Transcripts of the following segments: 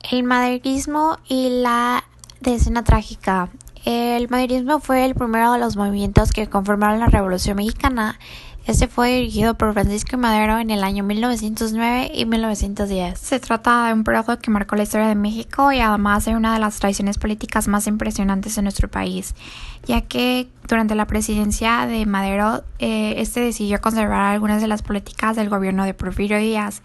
El maderismo y la decena trágica. El maderismo fue el primero de los movimientos que conformaron la Revolución Mexicana. Este fue dirigido por Francisco I. Madero en el año 1909 y 1910. Se trata de un periodo que marcó la historia de México y además de una de las tradiciones políticas más impresionantes de nuestro país, ya que durante la presidencia de Madero, este decidió conservar algunas de las políticas del gobierno de Porfirio Díaz.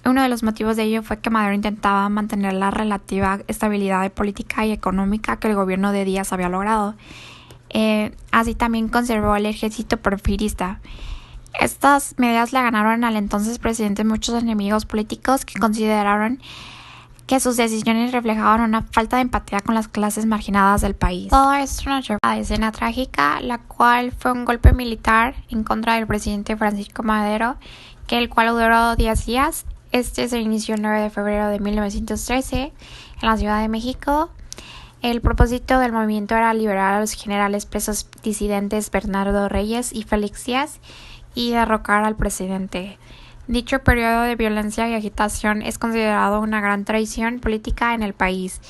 Uno de los motivos de ello fue que Madero intentaba mantener la relativa estabilidad política y económica que el gobierno de Díaz había logrado. Así también conservó el ejército porfirista. Estas medidas le ganaron al entonces presidente muchos enemigos políticos que consideraron que sus decisiones reflejaban una falta de empatía con las clases marginadas del país. Todo esto nos llevó a la escena trágica, la cual fue un golpe militar en contra del presidente Francisco Madero, el cual duró 10 días. Este se inició el 9 de febrero de 1913 en la Ciudad de México. El propósito del movimiento era liberar a los generales presos disidentes Bernardo Reyes y Félix Díaz y derrocar al presidente. Dicho periodo de violencia y agitación es considerado una gran traición política en el país.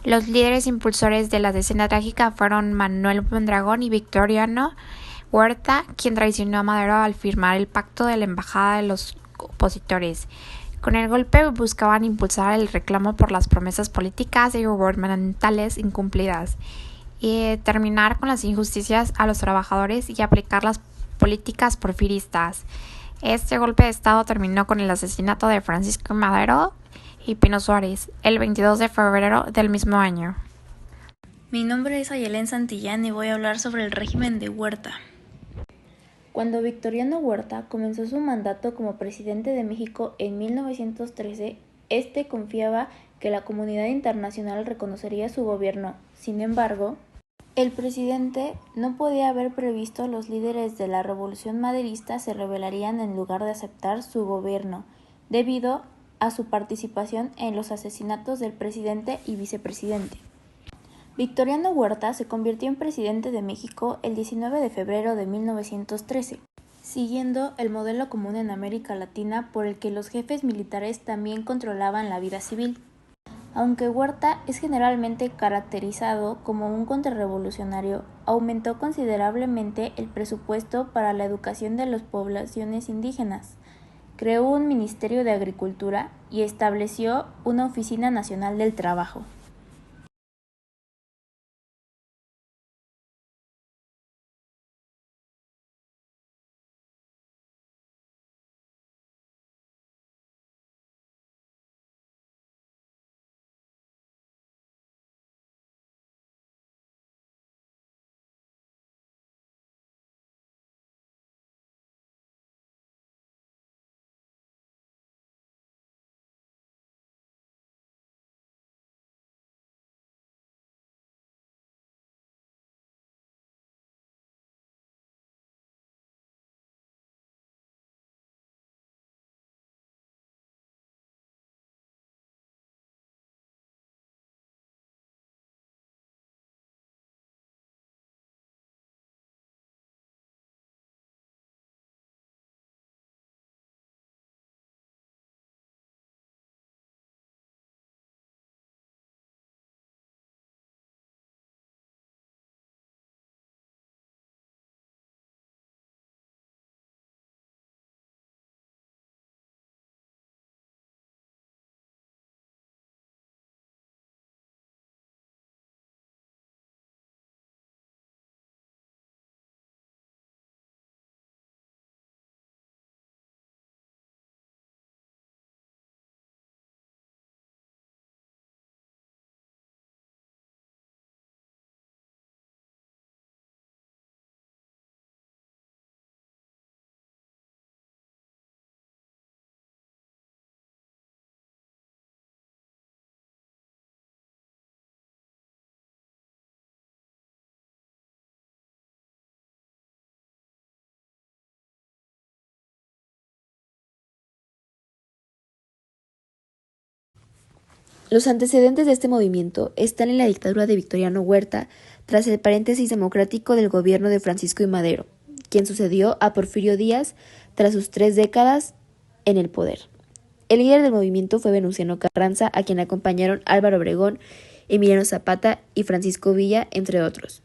Los líderes impulsores de la decena trágica fueron Manuel Mondragón y Victoriano Huerta, quien traicionó a Madero al firmar el pacto de la embajada de los opositores. Con el golpe buscaban impulsar el reclamo por las promesas políticas y gubernamentales incumplidas y terminar con las injusticias a los trabajadores y aplicar las políticas porfiristas. Este golpe de estado terminó con el asesinato de Francisco Madero y Pino Suárez el 22 de febrero del mismo año. Mi nombre es Ayelén Santillán y voy a hablar sobre el régimen de Huerta. Cuando Victoriano Huerta comenzó su mandato como presidente de México en 1913, este confiaba que la comunidad internacional reconocería su gobierno. Sin embargo, el presidente no podía haber previsto los líderes de la revolución maderista se rebelarían en lugar de aceptar su gobierno, debido a su participación en los asesinatos del presidente y vicepresidente. Victoriano Huerta se convirtió en presidente de México el 19 de febrero de 1913, siguiendo el modelo común en América Latina por el que los jefes militares también controlaban la vida civil. Aunque Huerta es generalmente caracterizado como un contrarrevolucionario, aumentó considerablemente el presupuesto para la educación de las poblaciones indígenas, creó un Ministerio de Agricultura y estableció una Oficina Nacional del Trabajo. Los antecedentes de este movimiento están en la dictadura de Victoriano Huerta tras el paréntesis democrático del gobierno de Francisco I. Madero, quien sucedió a Porfirio Díaz tras sus 3 décadas en el poder. El líder del movimiento fue Venustiano Carranza, a quien acompañaron Álvaro Obregón, Emiliano Zapata y Francisco Villa, entre otros.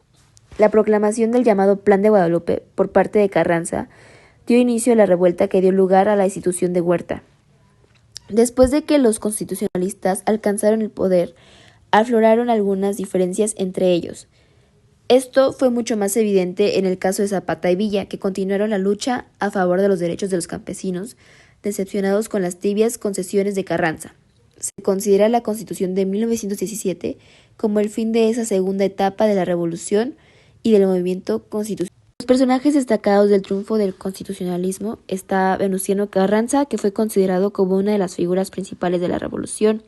La proclamación del llamado Plan de Guadalupe por parte de Carranza dio inicio a la revuelta que dio lugar a la destitución de Huerta. Después de que los constitucionalistas alcanzaron el poder, afloraron algunas diferencias entre ellos. Esto fue mucho más evidente en el caso de Zapata y Villa, que continuaron la lucha a favor de los derechos de los campesinos, decepcionados con las tibias concesiones de Carranza. Se considera la Constitución de 1917 como el fin de esa segunda etapa de la revolución y del movimiento constitucional. Los personajes destacados del triunfo del constitucionalismo está Venustiano Carranza, que fue considerado como una de las figuras principales de la revolución.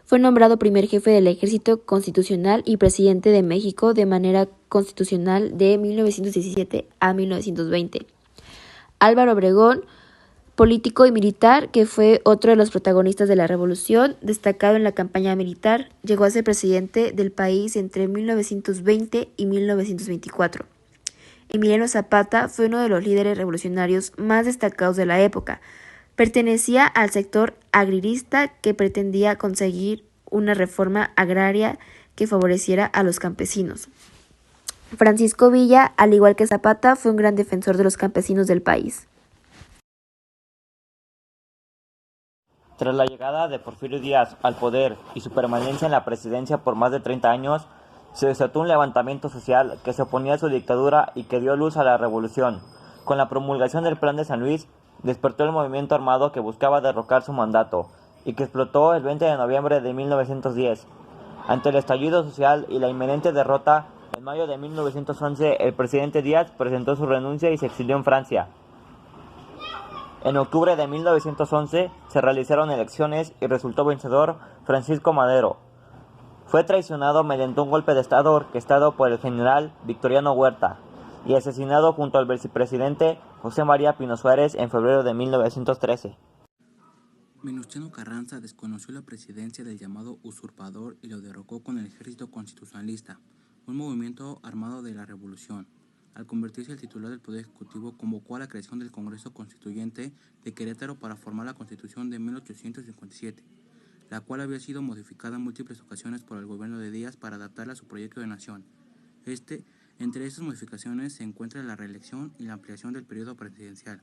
Fue nombrado primer jefe del Ejército Constitucional y presidente de México de manera constitucional de 1917 a 1920. Álvaro Obregón, político y militar, que fue otro de los protagonistas de la revolución, destacado en la campaña militar, llegó a ser presidente del país entre 1920 y 1924. Emiliano Zapata fue uno de los líderes revolucionarios más destacados de la época. Pertenecía al sector agrarista que pretendía conseguir una reforma agraria que favoreciera a los campesinos. Francisco Villa, al igual que Zapata, fue un gran defensor de los campesinos del país. Tras la llegada de Porfirio Díaz al poder y su permanencia en la presidencia por más de 30 años, se desató un levantamiento social que se oponía a su dictadura y que dio luz a la revolución. Con la promulgación del Plan de San Luis, despertó el movimiento armado que buscaba derrocar su mandato y que explotó el 20 de noviembre de 1910. Ante el estallido social y la inminente derrota, en mayo de 1911 el presidente Díaz presentó su renuncia y se exilió en Francia. En octubre de 1911 se realizaron elecciones y resultó vencedor Francisco Madero. Fue traicionado mediante un golpe de estado orquestado por el general Victoriano Huerta y asesinado junto al vicepresidente José María Pino Suárez en febrero de 1913. Venustiano Carranza desconoció la presidencia del llamado usurpador y lo derrocó con el Ejército Constitucionalista, un movimiento armado de la Revolución. Al convertirse el titular del Poder Ejecutivo, convocó a la creación del Congreso Constituyente de Querétaro para formar la Constitución de 1857, la cual había sido modificada en múltiples ocasiones por el gobierno de Díaz para adaptarla a su proyecto de nación. Entre estas modificaciones se encuentra la reelección y la ampliación del periodo presidencial.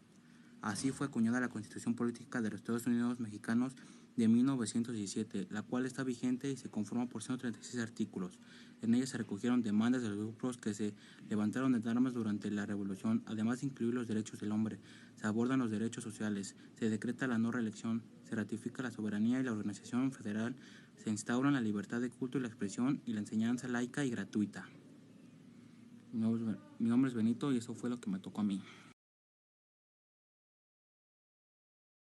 Así fue acuñada la Constitución Política de los Estados Unidos Mexicanos de 1917, la cual está vigente y se conforma por 136 artículos. En ella se recogieron demandas de los grupos que se levantaron en armas durante la Revolución, además de incluir los derechos del hombre. Se abordan los derechos sociales, se decreta la no reelección, se ratifica la soberanía y la organización federal, se instauran la libertad de culto y la expresión y la enseñanza laica y gratuita. Mi nombre es Benito y eso fue lo que me tocó a mí.